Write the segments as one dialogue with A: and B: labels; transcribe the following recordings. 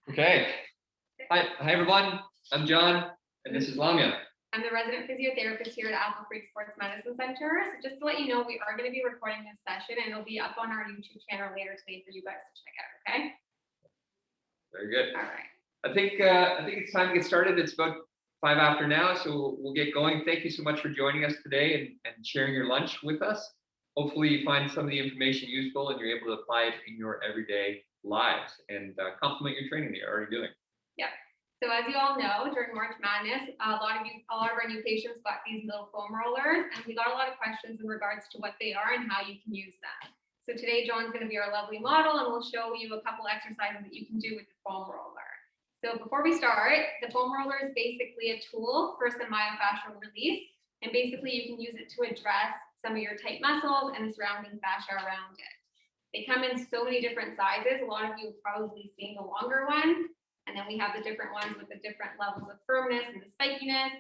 A: Okay. Hi everyone. I'm John, and this is Lamya.
B: I'm the resident physiotherapist here at Apple Creek Sports Medicine Center. So just to let you know, we are going to be recording this session, and it'll be up on our YouTube channel later today for you guys to check out. Okay.
A: Very good.
B: All right.
A: I think it's time to get started. It's about 5 after now, so we'll get going. Thank you so much for joining us today and sharing your lunch with us. Hopefully you find some of the information useful and you're able to apply it in your everyday lives and complement your training that you're already doing.
B: Yeah. So as you all know, during March Madness, a lot of our new patients got these little foam rollers, and we got a lot of questions in regards to what they are and how you can use them. So today, John's going to be our lovely model, and we'll show you a couple exercises that you can do with the foam roller. So before we start, the foam roller is basically a tool for some myofascial release, and basically you can use it to address some of your tight muscles and the surrounding fascia around it. They come in so many different sizes. A lot of you have probably seen the longer ones, and then we have the different ones with the different levels of firmness and the spikiness.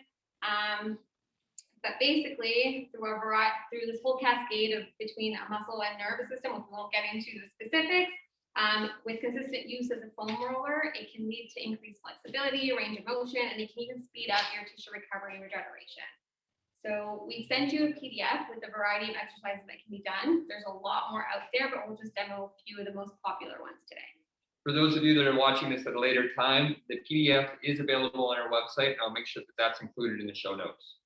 B: But basically, through this whole cascade of between a muscle and nervous system, which we won't get into the specifics, with consistent use of the foam roller, it can lead to increased flexibility, range of motion, and it can even speed up your tissue recovery and regeneration. So we send you a PDF with a variety of exercises that can be done. There's a lot more out there, but we'll just demo a few of the most popular ones today.
A: For those of you that are watching this at a later time, the PDF is available on our website, and I'll make sure that that's included in the show notes.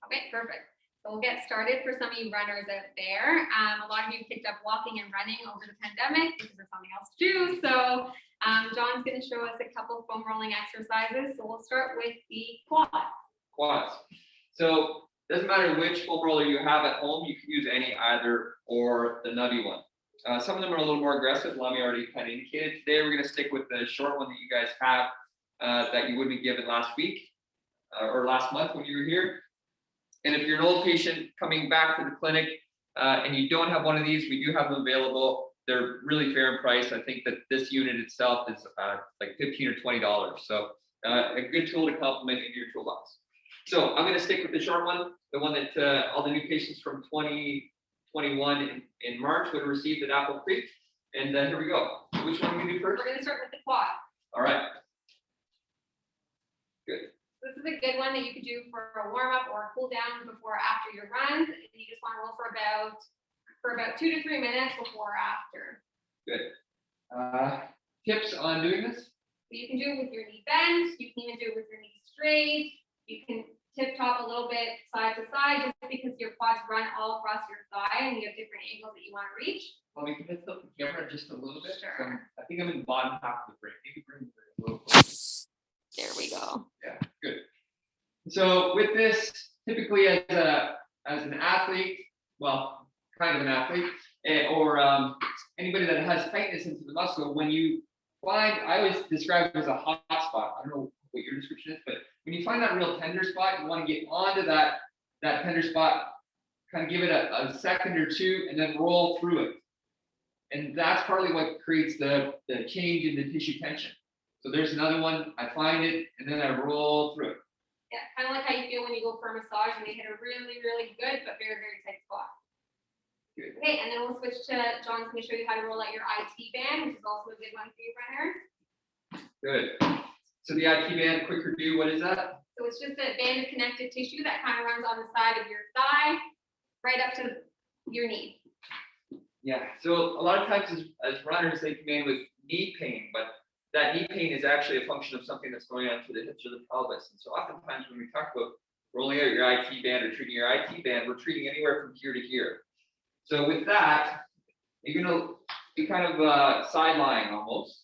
B: Okay, perfect. So we'll get started for some of you runners out there. A lot of you picked up walking and running over the pandemic because there's something else to do. So John's going to show us a couple foam rolling exercises. So we'll start with the
A: Quads. So doesn't matter which foam roller you have at home, you can use any, either or the nubby one. Some of them are a little more aggressive. Lamya already kind of indicated. Today we're going to stick with the short one that you guys have that you wouldn't have given last week or last month when you were here. And if you're an old patient coming back to the clinic and you don't have one of these, we do have them available. They're really fair in price. I think that this unit itself is like $15 or $20. So a good tool to complement in your toolbox. So I'm going to stick with the short one, the one that all the new patients from 2021 in March would have received at Apple Creek. And here we go. Which one are we going to do first?
B: We're going to start with the quad.
A: All right. Good.
B: This is a good one that you could do for a warm up or a cool down before or after your runs. And you just want to roll for about 2 to 3 minutes before or after.
A: Good. Tips on doing this?
B: So you can do it with your knee bent. You can even do it with your knee straight. You can tip top a little bit side to side, just because your quads run all across your thigh and you have different angles that you want to reach.
A: Well, we can lift up the camera just a little bit.
B: Sure.
A: So I think I'm in the bottom half of the frame. Maybe bring it a little closer.
B: There we go.
A: Yeah, good. So with this, typically as an athlete, well, kind of an athlete, or anybody that has tightness into the muscle, when you find, I always describe it as a hot spot. I don't know what your description is, but when you find that real tender spot, you want to get onto that tender spot, kind of give it a second or two, and then roll through it. And that's partly what creates the change in the tissue tension. So there's another one. I find it, and then I roll through it.
B: Yeah, kind of like how you feel when you go for a massage and they hit a really, really good but very, very tight spot.
A: Good.
B: Okay, and then we'll switch to John's going to show you how to roll out your IT band, which is also a good one for you runners.
A: Good. So the IT band, quick review, what is that?
B: So it's just a band of connective tissue that kind of runs on the side of your thigh, right up to your knee.
A: Yeah, so a lot of times as runners, they come in with knee pain, but that knee pain is actually a function of something that's going on through the hips or the pelvis. And so oftentimes when we talk about rolling out your IT band or treating your IT band, we're treating anywhere from here to here. So with that, you're going to be kind of sideline almost.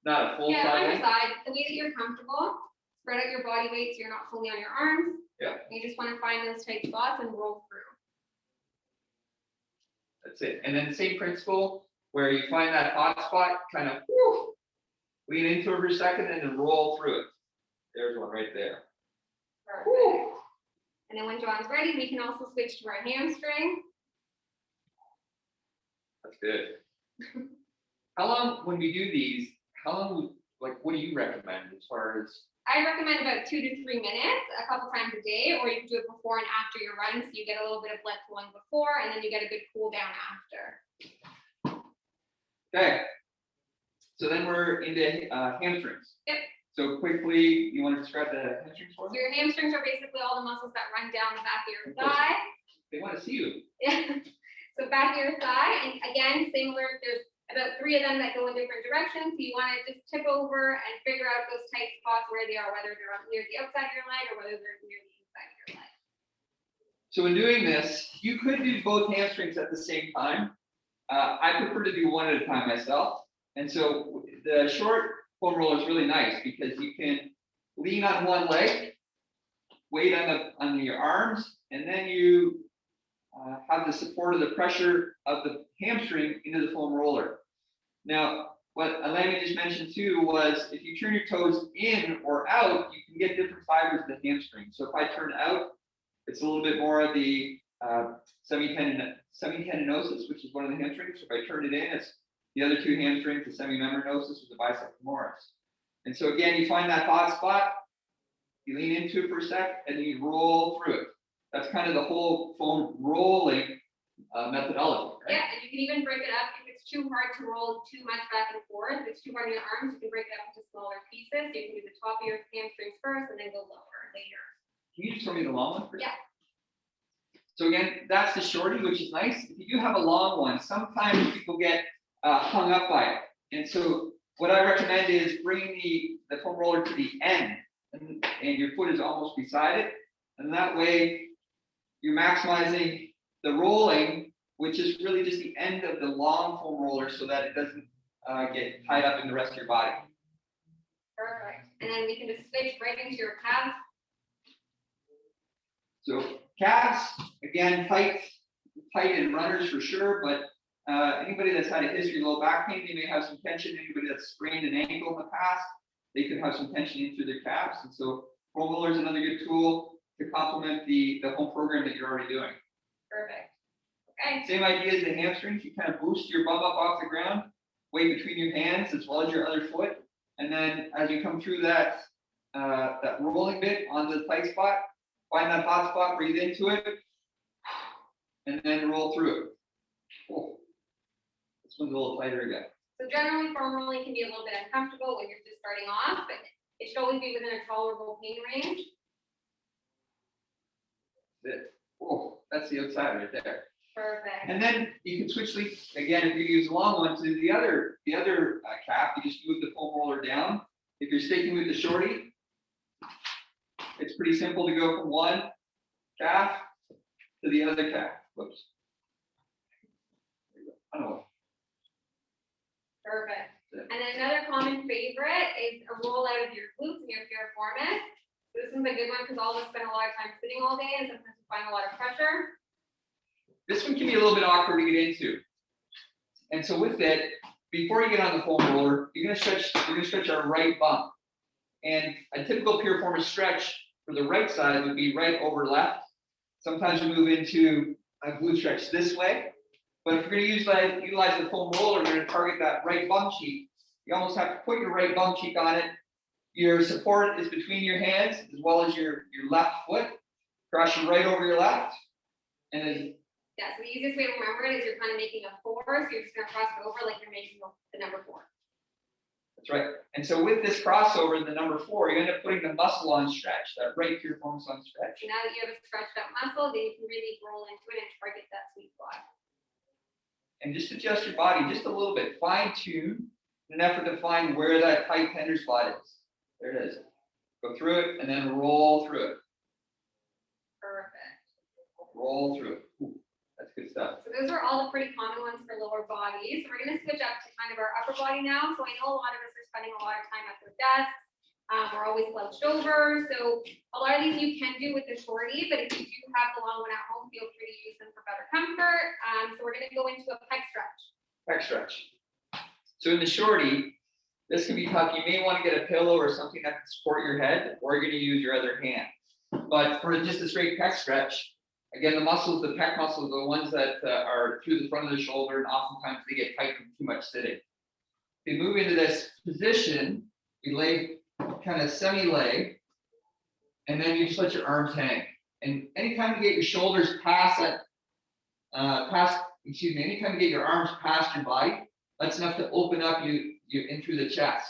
A: Not a full
B: Yeah, on your
A: sideline.
B: side, the way that you're comfortable. Spread out your body weight so you're not fully on your arms.
A: Yeah.
B: You just want to find those tight spots and roll through.
A: That's it. And then the same principle where you find that hot spot, kind of lean into it for a second and then roll through it. There's one right there.
B: Perfect. And then when John's ready, we can also switch to our hamstring.
A: That's good. How long, when we do these, what do you recommend as far as?
B: I recommend about 2 to 3 minutes, a couple times a day, or you can do it before and after your run, so you get a little bit of blood flowing before, and then you get a good cool down after.
A: Okay. So then we're into hamstrings.
B: Yep.
A: So quickly, you want to describe the hamstrings for
B: So
A: me?
B: your hamstrings are basically all the muscles that run down the back of your thigh.
A: They want to see you.
B: Yeah. So back of your thigh, and again, similar, there's about 3 of them that go in different directions. So you want to just tip over and figure out those tight spots where they are, whether they're up near the outside of your leg or whether they're near the inside of your leg.
A: So in doing this, you could do both hamstrings at the same time. I prefer to do one at a time myself. And so the short foam roller is really nice because you can lean on one leg, weight on your arms, and then you have the support of the pressure of the hamstring into the foam roller. Now, what Lamya just mentioned too was if you turn your toes in or out, you can get different fibers of the hamstring. So if I turn out, it's a little bit more of the semitendinosus, which is one of the hamstrings. If I turn it in, it's the other 2 hamstrings, the semimembranosus or the bicep femoris. And so again, you find that hot spot, you lean into it for a sec, and then you roll through it. That's kind of the whole foam rolling methodology, right?
B: Yeah, and you can even break it up if it's too hard to roll too much back and forth. If it's too hard on your arms, you can break it up into smaller pieces. You can do the top of your hamstrings first and then go lower later.
A: Can you just show me the long one first?
B: Yeah.
A: So again, that's the shorty, which is nice. If you do have a long one, sometimes people get hung up by it. And so what I recommend is bringing the foam roller to the end and your foot is almost beside it. And that way you're maximizing the rolling, which is really just the end of the long foam roller so that it doesn't get tied up in the rest of your body.
B: Perfect. And then we can just switch right into your calves.
A: So calves, again, tight in runners for sure, but anybody that's had a history of low back pain, they may have some tension. Anybody that's sprained an ankle in the past, they could have some tension in through their calves. And so foam roller is another good tool to complement the home program that you're already doing.
B: Perfect. Okay.
A: Same idea as the hamstrings. You kind of boost your bum up off the ground, weight between your hands as well as your other foot. And then as you come through that rolling bit onto the tight spot, find that hot spot, breathe into it, and then roll through it. Cool. This one's a little tighter again.
B: So generally, foam rolling can be a little bit uncomfortable when you're just starting off, but it should always be within a tolerable pain range.
A: Oh, that's the outside right there.
B: Perfect.
A: And then you can switch again if you use a long one to the other calf. You just move the foam roller down. If you're sticking with the shorty, it's pretty simple to go from one calf to the other calf. Whoops. Oh.
B: Perfect. And then another common favorite is a roll out of your glutes and your piriformis. This one's a good one because all of us spend a lot of time sitting all day and sometimes we find a lot of pressure.
A: This one can be a little bit awkward to get into. And so with it, before you get on the foam roller, you're gonna stretch our right bum. And a typical piriformis stretch for the right side would be right over left. Sometimes we move into a glute stretch this way. But if you're going to utilize the foam roller, we're going to target that right bum cheek. You almost have to put your right bum cheek on it. Your support is between your hands as well as your left foot. Cross your right over your left. And then
B: yeah, so the easiest way to remember it is you're kind of making a 4, so you're just going to cross it over like you're making the number 4.
A: That's right. And so with this crossover, the number 4, you end up putting the muscle on stretch, that right piriformis on stretch.
B: So now that you have a stretched out muscle, then you can really roll into it and target that sweet spot.
A: And just adjust your body just a little bit, fine tune in an effort to find where that tight tender spot is. There it is. Go through it and then roll through it.
B: Perfect.
A: Roll through it. Ooh, that's good stuff.
B: So those are all the pretty common ones for lower bodies. So we're going to switch up to kind of our upper body now. So I know a lot of us are spending a lot of time at their desks. We're always slouched over. So a lot of these you can do with the shorty, but if you do have the long one at home, feel free to use them for better comfort. So we're going to go into a pec stretch.
A: Pec stretch. So in the shorty, this can be tough. You may want to get a pillow or something that can support your head, or you're going to use your other hand. But for just a straight pec stretch, again, the muscles, the pec muscles, are the ones that are through the front of the shoulder, and oftentimes they get tight from too much sitting. If you move into this position, you lay kind of semi-lay, and then you just let your arms hang. And anytime you get your shoulders past that, anytime you get your arms past your body, that's enough to open up you in through the chest,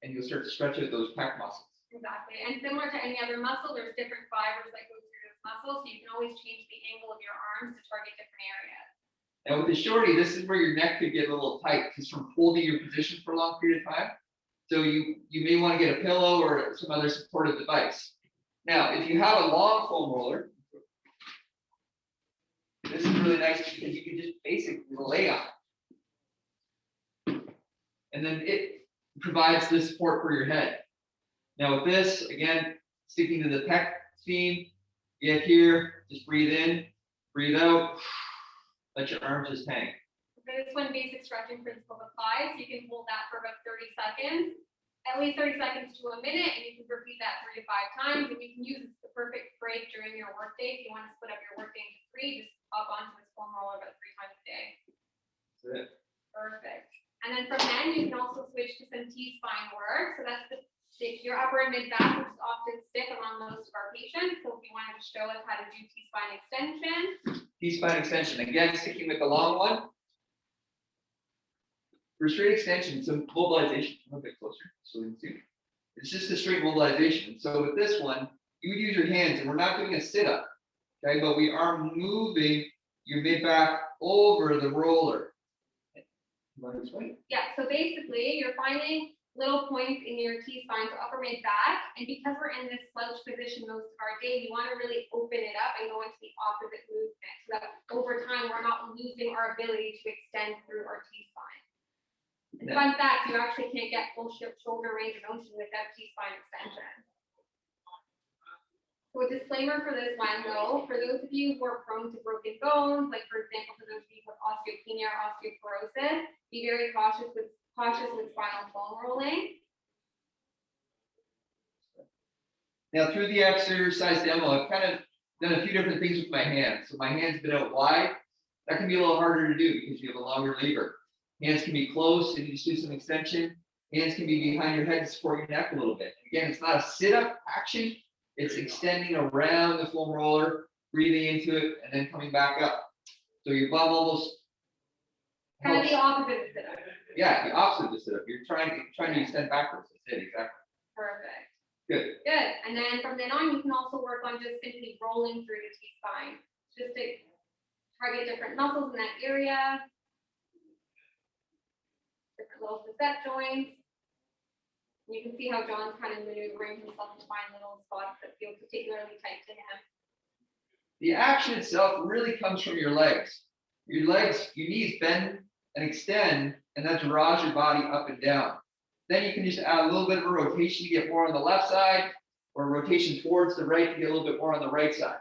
A: and you'll start to stretch out those pec muscles.
B: Exactly. And similar to any other muscle, there's different fibers that go through this muscle, so you can always change the angle of your arms to target different areas.
A: Now with the shorty, this is where your neck could get a little tight just from holding your position for a long period of time. So you may want to get a pillow or some other supportive device. Now, if you have a long foam roller, this is really nice because you can just basically lay on it. And then it provides the support for your head. Now with this, again, sticking to the pec theme, get here, just breathe in, breathe out, let your arms just hang.
B: For this one, basic stretching principle applies. You can hold that for about 30 seconds, at least 30 seconds to a minute, and you can repeat that 3 to 5 times. And you can use the perfect break during your workday. If you want to split up your workday into 3, just hop onto this foam roller about 3 times a day.
A: That's it.
B: Perfect. And then from then, you can also switch to some T-spine work. So that's the stick your upper and mid back, which is often stiff among most of our patients. So if you wanted to show us how to do T-spine extension.
A: T-spine extension, again, sticking with the long one. For straight extension, some mobilization, a bit closer, so we can see. It's just a straight mobilization. So with this one, you would use your hands, and we're not doing a sit-up, okay? But we are moving your mid back over the roller. You want to explain?
B: Yeah, so basically you're finding little points in your T-spine, so upper mid back, and because we're in this slouch position most of our day, we want to really open it up and go into the opposite movement so that over time we're not losing our ability to extend through our T-spine. And fun fact, you actually can't get full shoulder range of motion without T-spine extension. So a disclaimer for this one though, for those of you who are prone to broken bones, like for example, for those of you with osteopenia or osteoporosis, be very cautious with spinal foam rolling.
A: Now through the exercise demo, I've kind of done a few different things with my hands. So my hand's been out wide. That can be a little harder to do because you have a longer lever. Hands can be close and you just do some extension. Hands can be behind your head to support your neck a little bit. Again, it's not a sit-up action. It's extending around the foam roller, breathing into it, and then coming back up. So your bum almost
B: Kind of the opposite of sit-up.
A: Yeah, the opposite of the sit-up. You're trying to extend backwards. That's it, exactly.
B: Perfect.
A: Good.
B: Good. And then from then on, you can also work on just simply rolling through the T-spine, just to target different muscles in that area, different little facet joints. You can see how John's kind of maneuvering himself to find little spots that feel particularly tight to him.
A: The action itself really comes from your legs. Your legs, your knees bend and extend, and that draws your body up and down. Then you can just add a little bit of a rotation to get more on the left side, or a rotation towards the right to get a little bit more on the right side.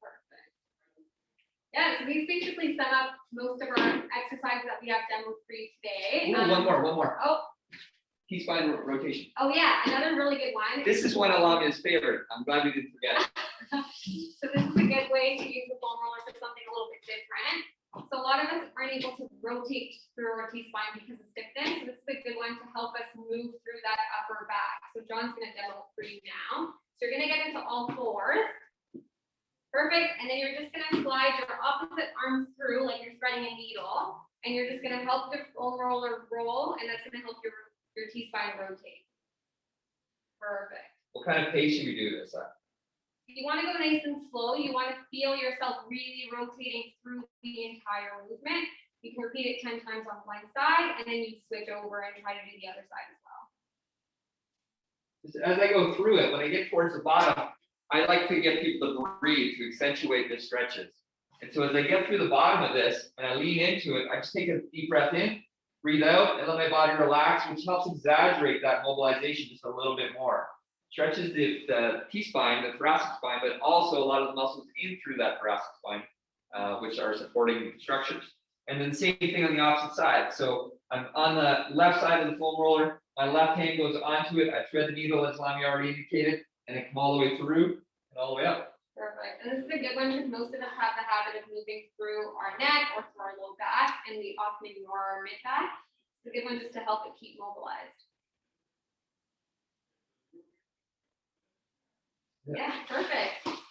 B: Perfect. Yeah, so these basically sum up most of our exercises that we have demoed for you today.
A: Ooh, one more.
B: Oh.
A: T-spine rotation.
B: Oh yeah, another really good one.
A: This is one of Lamya's favorite. I'm glad we didn't forget it.
B: So this is a good way to use the foam roller for something a little bit different. So a lot of us aren't able to rotate through our T-spine because of stiffness. So this is a good one to help us move through that upper back. So John's going to demo it for you now. So you're going to get into all fours. Perfect. And then you're just going to slide your opposite arms through like you're threading a needle. And you're just going to help the foam roller roll, and that's going to help your T-spine rotate. Perfect.
A: What kind of pace should we do this at?
B: You want to go nice and slow. You want to feel yourself really rotating through the entire movement. You can repeat it 10 times on one side, and then you switch over and try to do the other side as well.
A: As I go through it, when I get towards the bottom, I like to get people to breathe to accentuate the stretches. And so as I get through the bottom of this and I lean into it, I just take a deep breath in, breathe out, and let my body relax, which helps exaggerate that mobilization just a little bit more. Stretches the T-spine, the thoracic spine, but also a lot of the muscles in through that thoracic spine, which are supporting structures. And then the same thing on the opposite side. So I'm on the left side of the foam roller, my left hand goes onto it, I thread the needle as Lamya already indicated, and then come all the way through and all the way up.
B: Perfect. And this is a good one because most of us have the habit of moving through our neck or through our low back, and we often ignore our mid back. It's a good one just to help it keep mobilized. Yeah, perfect.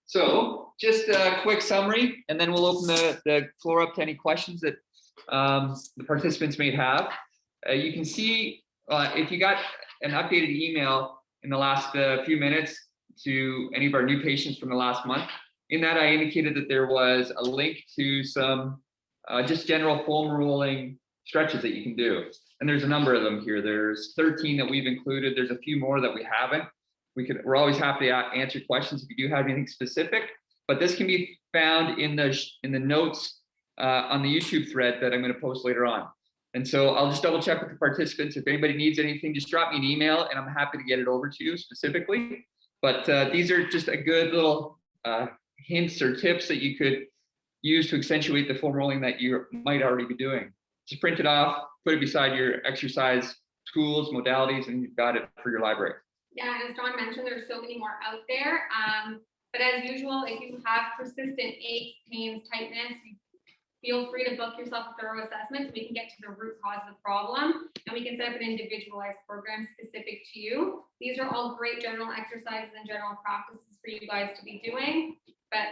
A: So just a quick summary, and then we'll open the floor up to any questions that the participants may have. You can see if you got an updated email in the last few minutes to any of our new patients from the last month. In that, I indicated that there was a link to some just general foam rolling stretches that you can do. And there's a number of them here. There's 13 that we've included. There's a few more that we haven't. We're always happy to answer questions if you do have anything specific, but this can be found in the notes on the YouTube thread that I'm going to post later on. And so I'll just double check with the participants. If anybody needs anything, just drop me an email and I'm happy to get it over to you specifically. But these are just a good little hints or tips that you could use to accentuate the foam rolling that you might already be doing. Just print it off, put it beside your exercise tools, modalities, and you've got it for your library.
B: Yeah, and as John mentioned, there's so many more out there. But as usual, if you have persistent aches, pains, tightness, feel free to book yourself a thorough assessment so we can get to the root cause of the problem and we can set up an individualized program specific to you. These are all great general exercises and general practices for you guys to be doing, but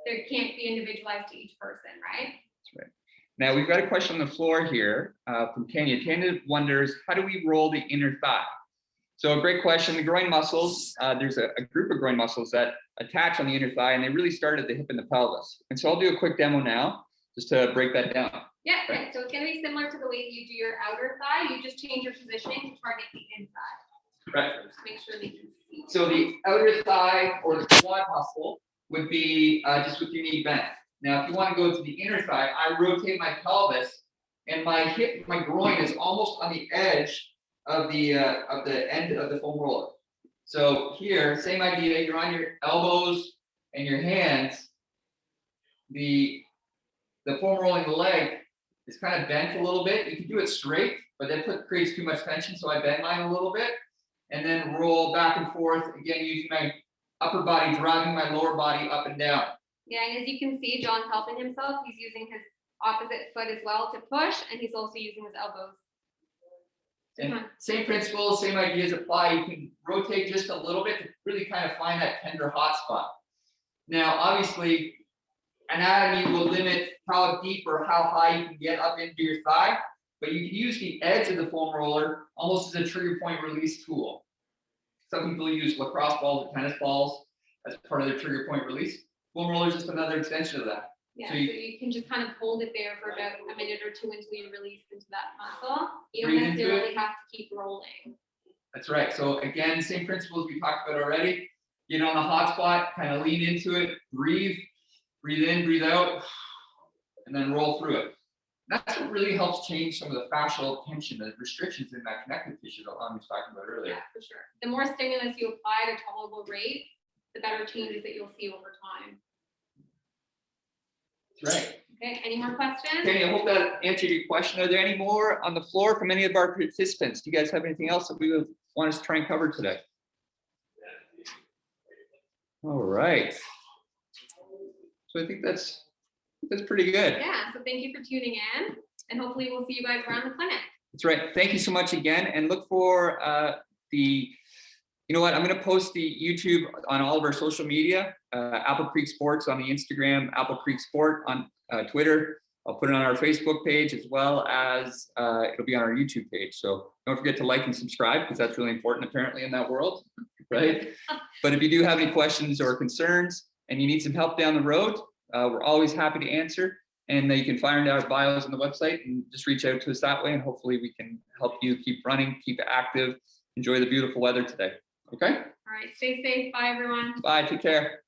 B: they can't be individualized to each person, right?
A: That's right. Now we've got a question on the floor here from Tanya. Tanya wonders, how do we roll the inner thigh? So a great question. The groin muscles, there's a group of groin muscles that attach on the inner thigh and they really start at the hip and the pelvis. And so I'll do a quick demo now just to break that down.
B: Yeah, right. So it's going to be similar to the way you do your outer thigh. You just change your positioning to target the inside.
A: Right.
B: So just make sure they can see.
A: So the outer thigh or the quad muscle would be just with your knee bent. Now, if you want to go to the inner thigh, I rotate my pelvis and my hip, my groin is almost on the edge of the end of the foam roller. So here, same idea, you're on your elbows and your hands. The foam rolling leg is kind of bent a little bit. You can do it straight, but that creates too much tension. So I bend mine a little bit and then roll back and forth, again, using my upper body, driving my lower body up and down.
B: Yeah, and as you can see, John's helping himself. He's using his opposite foot as well to push, and he's also using his elbows.
A: And same principles, same ideas apply. You can rotate just a little bit to really kind of find that tender hot spot. Now, obviously, anatomy will limit how deep or how high you can get up into your thigh, but you can use the edge of the foam roller almost as a trigger point release tool. Some people use lacrosse balls or tennis balls as part of their trigger point release. Foam roller is just another extension of that.
B: Yeah, so you can just kind of hold it there for about a minute or two until you release into that muscle. You don't necessarily have to keep rolling.
A: That's right. So again, same principles we talked about already. Get on the hot spot, kind of lean into it, breathe in, breathe out, and then roll through it. That's what really helps change some of the fascial tension, the restrictions in that connective tissue that Lamya was talking about earlier.
B: Yeah, for sure. The more stimulus you apply at a tolerable rate, the better changes that you'll see over time.
A: That's right.
B: Okay, any more questions?
A: Kenny, I hope that answered your question. Are there any more on the floor from any of our participants? Do you guys have anything else that we would want us to try and cover today? All right. So I think that's pretty good.
B: Yeah, so thank you for tuning in, and hopefully we'll see you guys around the clinic.
A: That's right. Thank you so much again, and look for you know what, I'm going to post the YouTube on all of our social media, Apple Creek Sports on the Instagram, Apple Creek Sport on Twitter. I'll put it on our Facebook page as well as it'll be on our YouTube page. So don't forget to like and subscribe because that's really important apparently in that world, right? But if you do have any questions or concerns and you need some help down the road, we're always happy to answer. And you can find our bios on the website and just reach out to us that way. And hopefully we can help you keep running, keep active, enjoy the beautiful weather today. Okay?
B: All right, stay safe. Bye, everyone.
A: Bye, take care.